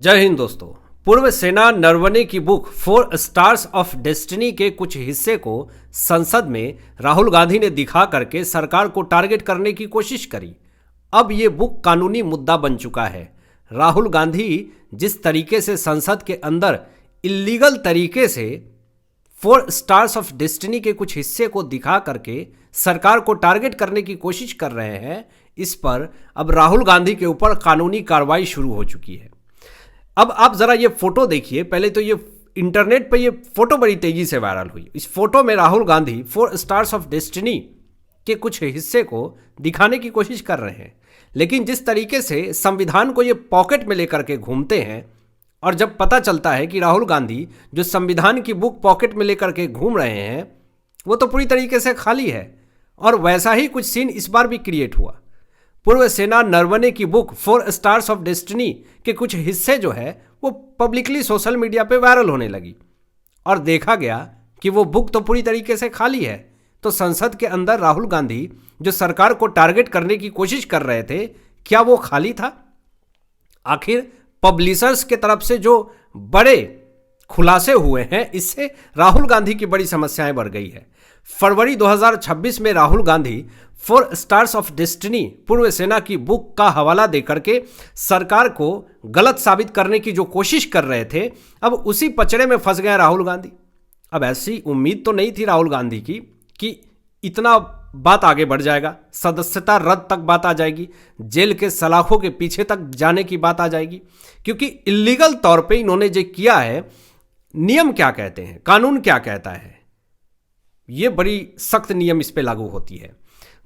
जय हिंद दोस्तों। पूर्व सेना नरवणे की बुक 4 स्टार्स ऑफ डेस्टिनी के कुछ हिस्से को संसद में राहुल गांधी ने दिखा करके सरकार को टारगेट करने की कोशिश करी। अब ये बुक कानूनी मुद्दा बन चुका है। राहुल गांधी जिस तरीके से संसद के अंदर इलीगल तरीके से 4 स्टार्स ऑफ डेस्टिनी के कुछ हिस्से को दिखा करके सरकार को टारगेट करने की कोशिश कर रहे हैं, इस पर अब राहुल गांधी के ऊपर कानूनी कार्रवाई शुरू हो चुकी है। अब आप जरा ये फोटो देखिए। पहले तो ये इंटरनेट पे ये फोटो बड़ी तेजी से वायरल हुई। इस फोटो में Rahul Gandhi 4 stars of destiny के कुछ हिस्से को दिखाने की कोशिश कर रहे हैं, लेकिन जिस तरीके से संविधान को ये पॉकेट में लेकर के घूमते हैं, और जब पता चलता है कि राहुल गांधी जो संविधान की बुक पॉकेट में लेकर के घूम रहे हैं वो तो पूरी तरीके से खाली है। और वैसा ही कुछ सीन इस बार भी क्रिएट हुआ। पूर्व सेना नरवणे की बुक 4 स्टार्स ऑफ डेस्टिनी के कुछ हिस्से जो है वो पब्लिकली सोशल मीडिया पे वायरल होने लगी, और देखा गया कि वो बुक तो पूरी तरीके से खाली है। तो संसद के अंदर राहुल गांधी जो सरकार को टारगेट करने की कोशिश कर रहे थे, क्या वो खाली था? आखिर पब्लिशर्स के तरफ से जो बड़े खुलासे हुए हैं, इससे राहुल गांधी की बड़ी समस्याएं बढ़ गई है। फरवरी 2026 में Rahul Gandhi 4 stars of destiny पूर्व सेना की बुक का हवाला देकर के सरकार को गलत साबित करने की जो कोशिश कर रहे थे, अब उसी पचड़े में फंस गए राहुल गांधी। अब ऐसी उम्मीद तो नहीं थी राहुल गांधी की कि इतना बात आगे बढ़ जाएगा, सदस्यता रद्द तक बात आ जाएगी, जेल के सलाखों के पीछे तक जाने की बात आ जाएगी, क्योंकि इलीगल तौर पे इन्होंने जो किया है, नियम क्या कहते हैं, कानून क्या कहता है, ये बड़ी सख्त नियम इस पे लागू होती है।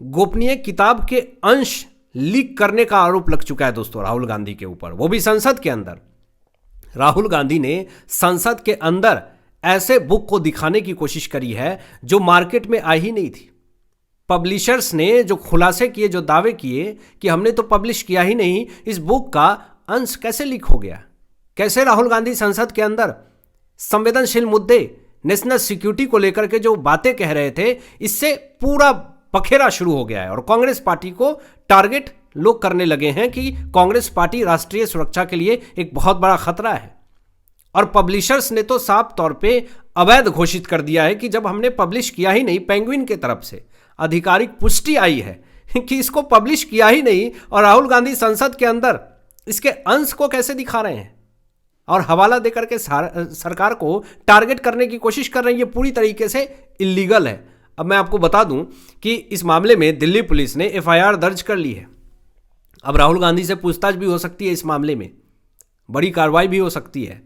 गोपनीय किताब के अंश लीक करने का आरोप लग चुका है दोस्तों राहुल गांधी के ऊपर, वो भी संसद के अंदर। राहुल गांधी ने संसद के अंदर ऐसे बुक को दिखाने की कोशिश करी है जो मार्केट में आई ही नहीं थी। पब्लिशर्स ने जो खुलासे किए, जो दावे किए कि हमने तो पब्लिश किया ही नहीं, इस बुक का अंश कैसे लीक हो गया? कैसे राहुल गांधी संसद के अंदर संवेदनशील मुद्दे, नेशनल सिक्योरिटी को लेकर के जो बातें कह रहे थे, इससे पूरा पखेरा शुरू हो गया है। और कांग्रेस पार्टी को टारगेट लोग करने लगे हैं कि कांग्रेस पार्टी राष्ट्रीय सुरक्षा के लिए एक बहुत बड़ा खतरा है। और पब्लिशर्स ने तो साफ तौर पे अवैध घोषित कर दिया है कि जब हमने पब्लिश किया ही नहीं, पेंगुइन की तरफ से आधिकारिक पुष्टि आई है कि इसको पब्लिश किया ही नहीं, और राहुल गांधी संसद के अंदर इसके अंश को कैसे दिखा रहे हैं और हवाला देकर के सरकार को टारगेट करने की कोशिश कर रहे हैं। ये पूरी तरीके से इलीगल है। अब मैं आपको बता दूं कि इस मामले में दिल्ली पुलिस ने एफआईआर दर्ज कर ली है। अब राहुल गांधी से पूछताछ भी हो सकती है, इस मामले में बड़ी कार्रवाई भी हो सकती है।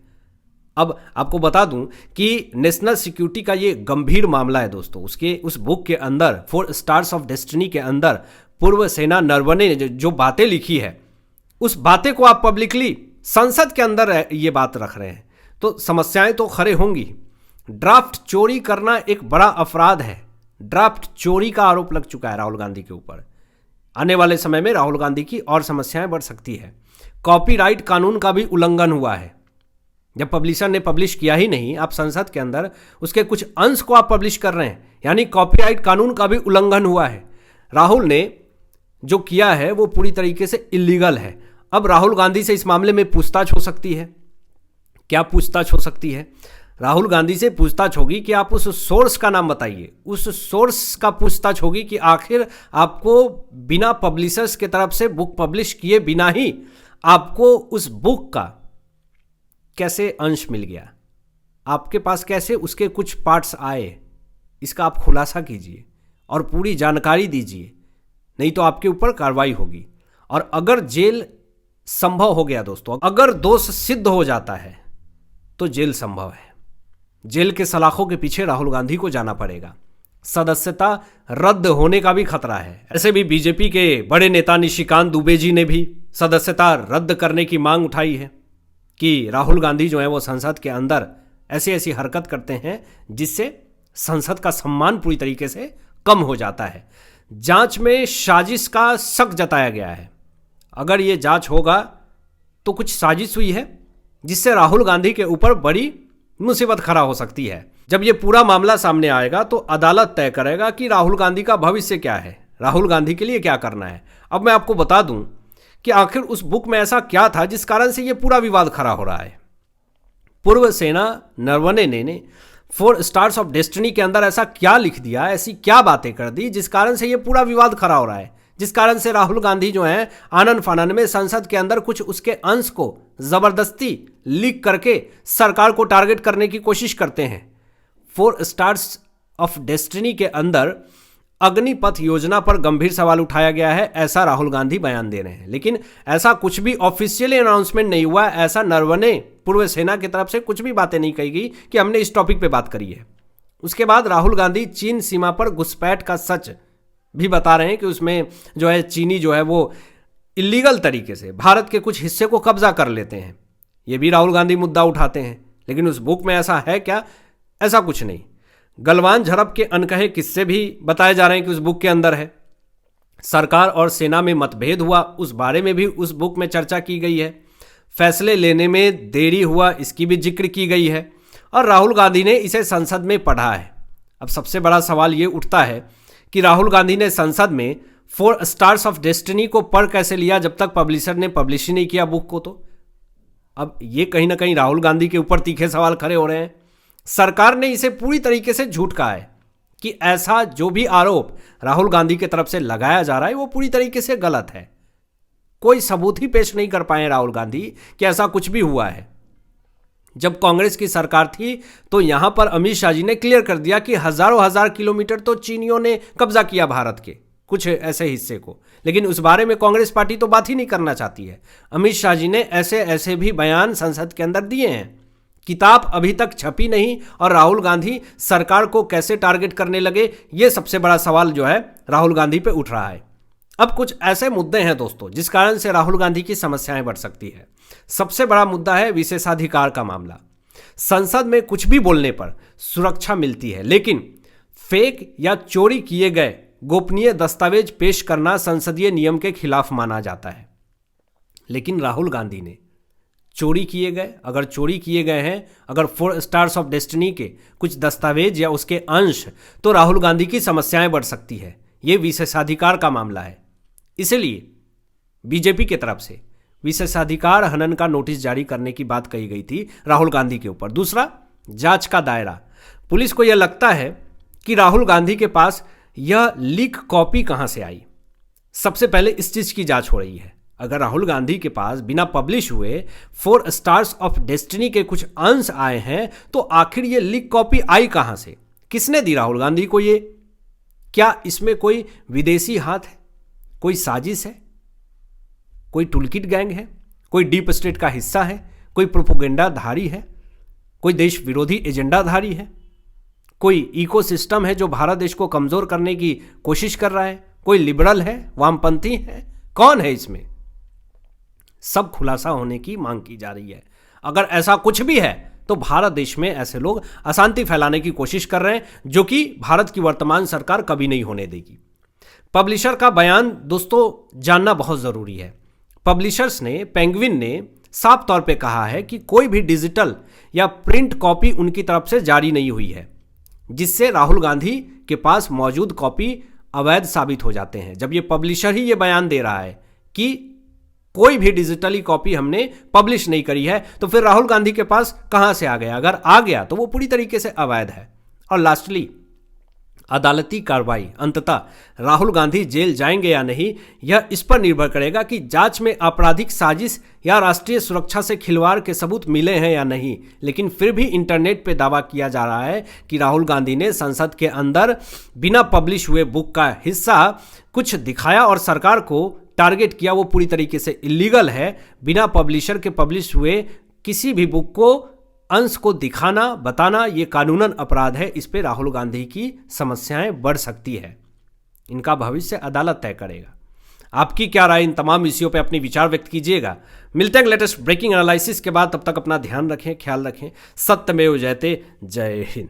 अब आपको बता दूं कि नेशनल सिक्योरिटी का ये गंभीर मामला है दोस्तों। उस बुक के अंदर 4 स्टार्स ऑफ डेस्टिनी के अंदर पूर्व सेना नरवणे ने जो बातें लिखी है, उस बातें को आप पब्लिकली संसद के अंदर ये बात रख रहे हैं, तो समस्याएं तो खड़े होंगी। ड्राफ्ट चोरी करना एक बड़ा अपराध है। ड्राफ्ट चोरी का आरोप लग चुका है राहुल गांधी के ऊपर। आने वाले समय में राहुल गांधी की और समस्याएं बढ़ सकती है। कॉपीराइट कानून का भी उल्लंघन हुआ है। जब पब्लिशर ने पब्लिश किया ही नहीं, आप संसद के अंदर उसके कुछ अंश को आप पब्लिश कर रहे हैं, यानी कॉपीराइट कानून का भी उल्लंघन हुआ है। राहुल ने जो किया है वो पूरी तरीके से इलीगल है। अब राहुल गांधी से इस मामले में पूछताछ हो सकती है। क्या पूछताछ हो सकती है? राहुल गांधी से पूछताछ होगी कि आप उस सोर्स का नाम बताइए। उस सोर्स का पूछताछ होगी कि आखिर आपको बिना पब्लिशर्स के तरफ से बुक पब्लिश किए बिना ही आपको उस बुक का कैसे अंश मिल गया, आपके पास कैसे उसके कुछ पार्ट्स आए, इसका आप खुलासा कीजिए और पूरी जानकारी दीजिए, नहीं तो आपके ऊपर कार्रवाई होगी। और अगर जेल संभव हो गया दोस्तों, अगर दोष सिद्ध हो जाता है तो जेल संभव है। जेल के सलाखों के पीछे राहुल गांधी को जाना पड़ेगा। सदस्यता रद्द होने का भी खतरा है। ऐसे भी बीजेपी के बड़े नेता निशिकांत दुबे जी ने भी सदस्यता रद्द करने की मांग उठाई है कि राहुल गांधी जो है वो संसद के अंदर ऐसी ऐसी हरकत करते हैं जिससे संसद का सम्मान पूरी तरीके से कम हो जाता है। जांच में साजिश का शक जताया गया है। अगर ये जांच होगा तो कुछ साजिश हुई है जिससे राहुल गांधी के ऊपर बड़ी मुसीबत खड़ा हो सकती है। जब ये पूरा मामला सामने आएगा तो अदालत तय करेगा कि राहुल गांधी का भविष्य क्या है, राहुल गांधी के लिए क्या करना है। अब मैं आपको बता दूं कि आखिर उस बुक में ऐसा क्या था जिस कारण से ये पूरा विवाद खड़ा हो रहा है। पूर्व सेना नरवणे ने 4 स्टार्स ऑफ डेस्टिनी के अंदर ऐसा क्या लिख दिया, ऐसी क्या बातें कर दी जिस कारण से ये पूरा विवाद खड़ा हो रहा है, जिस कारण से राहुल गांधी जो है आनन फानन में संसद के अंदर कुछ उसके अंश को जबरदस्ती लीक करके सरकार को टारगेट करने की कोशिश करते हैं। 4 स्टार्स ऑफ डेस्टिनी के अंदर अग्निपथ योजना पर गंभीर सवाल उठाया गया है, ऐसा राहुल गांधी बयान दे रहे हैं। लेकिन ऐसा कुछ भी ऑफिशियली अनाउंसमेंट नहीं हुआ, ऐसा नरवणे पूर्व सेना की तरफ से कुछ भी बातें नहीं कही गई कि हमने इस टॉपिक पे बात करी है। उसके बाद राहुल गांधी चीन सीमा पर घुसपैठ का सच भी बता रहे हैं कि उसमें जो है चीनी जो है वो इलीगल तरीके से भारत के कुछ हिस्से को कब्जा कर लेते हैं। ये भी राहुल गांधी मुद्दा उठाते हैं। लेकिन उस बुक में ऐसा है क्या? ऐसा कुछ नहीं। गलवान झड़प के अनकहे किस्से भी बताए जा रहे हैं कि उस बुक के अंदर है। सरकार और सेना में मतभेद हुआ, उस बारे में भी उस बुक में चर्चा की गई है। फैसले लेने में देरी हुआ, इसकी भी जिक्र की गई है और राहुल गांधी ने इसे संसद में पढ़ा है। अब सबसे बड़ा सवाल ये उठता है कि राहुल गांधी ने संसद में 4 स्टार्स ऑफ डेस्टिनी को पढ़ कैसे लिया जब तक पब्लिशर ने पब्लिश ही नहीं किया बुक को। तो अब ये कहीं ना कहीं राहुल गांधी के ऊपर तीखे सवाल खड़े हो रहे हैं। सरकार ने इसे पूरी तरीके से झूठ कहा है कि ऐसा जो भी आरोप राहुल गांधी की तरफ से लगाया जा रहा है वो पूरी तरीके से गलत है। कोई सबूत ही पेश नहीं कर पाए राहुल गांधी कि ऐसा कुछ भी हुआ है। जब कांग्रेस की सरकार थी तो यहां पर अमित शाह जी ने क्लियर कर दिया कि हजारों हजार किलोमीटर तो चीनियों ने कब्जा किया भारत के कुछ ऐसे हिस्से को, लेकिन उस बारे में कांग्रेस पार्टी तो बात ही नहीं करना चाहती है। अमित शाह जी ने ऐसे ऐसे भी बयान संसद के अंदर दिए हैं। किताब अभी तक छपी नहीं और राहुल गांधी सरकार को कैसे टारगेट करने लगे, ये सबसे बड़ा सवाल जो है राहुल गांधी पे उठ रहा है। अब कुछ ऐसे मुद्दे हैं दोस्तों जिस कारण से राहुल गांधी की समस्याएं बढ़ सकती है। सबसे बड़ा मुद्दा है विशेषाधिकार का मामला। संसद में कुछ भी बोलने पर सुरक्षा मिलती है, लेकिन फेक या चोरी किए गए गोपनीय दस्तावेज पेश करना संसदीय नियम के खिलाफ माना जाता है। लेकिन राहुल गांधी ने चोरी किए गए, अगर चोरी किए गए हैं, अगर 4 स्टार्स ऑफ डेस्टिनी के कुछ दस्तावेज या उसके अंश, तो राहुल गांधी की समस्याएं बढ़ सकती है। यह विशेषाधिकार का मामला है। इसलिए बीजेपी की तरफ से विशेषाधिकार हनन का नोटिस जारी करने की बात कही गई थी राहुल गांधी के ऊपर। दूसरा, जांच का दायरा। पुलिस को यह लगता है कि राहुल गांधी के पास यह लीक कॉपी कहां से आई। सबसे पहले इस चीज की जांच हो रही है। अगर राहुल गांधी के पास बिना पब्लिश हुए 4 स्टार्स ऑफ डेस्टिनी के कुछ अंश आए हैं तो आखिर ये लीक कॉपी आई कहां से, किसने दी राहुल गांधी को ये? क्या इसमें कोई विदेशी हाथ है, कोई साजिश है, कोई टूलकिट गैंग है, कोई डीप स्टेट का हिस्सा है, कोई प्रोपोगेंडाधारी है, कोई देश विरोधी एजेंडाधारी है, कोई इकोसिस्टम है जो भारत देश को कमजोर करने की कोशिश कर रहा है, कोई लिबरल है, वामपंथी है, कौन है इसमें? सब खुलासा होने की मांग की जा रही है। अगर ऐसा कुछ भी है तो भारत देश में ऐसे लोग अशांति फैलाने की कोशिश कर रहे हैं, जो कि भारत की वर्तमान सरकार कभी नहीं होने देगी। पब्लिशर का बयान दोस्तों जानना बहुत जरूरी है। पब्लिशर्स ने, पेंगुइन ने साफ तौर पे कहा है कि कोई भी डिजिटल या प्रिंट कॉपी उनकी तरफ से जारी नहीं हुई है, जिससे राहुल गांधी के पास मौजूद कॉपी अवैध साबित हो जाते हैं। जब ये पब्लिशर ही ये बयान दे रहा है कि कोई भी डिजिटली कॉपी हमने पब्लिश नहीं करी है, तो फिर राहुल गांधी के पास कहां से आ गया? अगर आ गया तो वो पूरी तरीके से अवैध है। और लास्टली, अदालती कार्रवाई, अंततः राहुल गांधी जेल जाएंगे या नहीं, यह इस पर निर्भर करेगा कि जांच में आपराधिक साजिश या राष्ट्रीय सुरक्षा से खिलवाड़ के सबूत मिले हैं या नहीं। लेकिन फिर भी इंटरनेट पे दावा किया जा रहा है कि राहुल गांधी ने संसद के अंदर बिना पब्लिश हुए बुक का हिस्सा कुछ दिखाया और सरकार को टारगेट किया। वो पूरी तरीके से इलीगल है। बिना पब्लिशर के पब्लिश हुए किसी भी बुक को, अंश को दिखाना, बताना, ये कानूनन अपराध है। इस पे राहुल गांधी की समस्याएं बढ़ सकती है। इनका भविष्य अदालत तय करेगा। आपकी क्या राय इन तमाम विषयों पे अपनी विचार व्यक्त कीजिएगा। मिलते हैं लेटेस्ट ब्रेकिंग एनालिसिस के बाद। तब तक अपना ध्यान रखें, ख्याल रखें। सत्यमेव जयते। जय हिंद।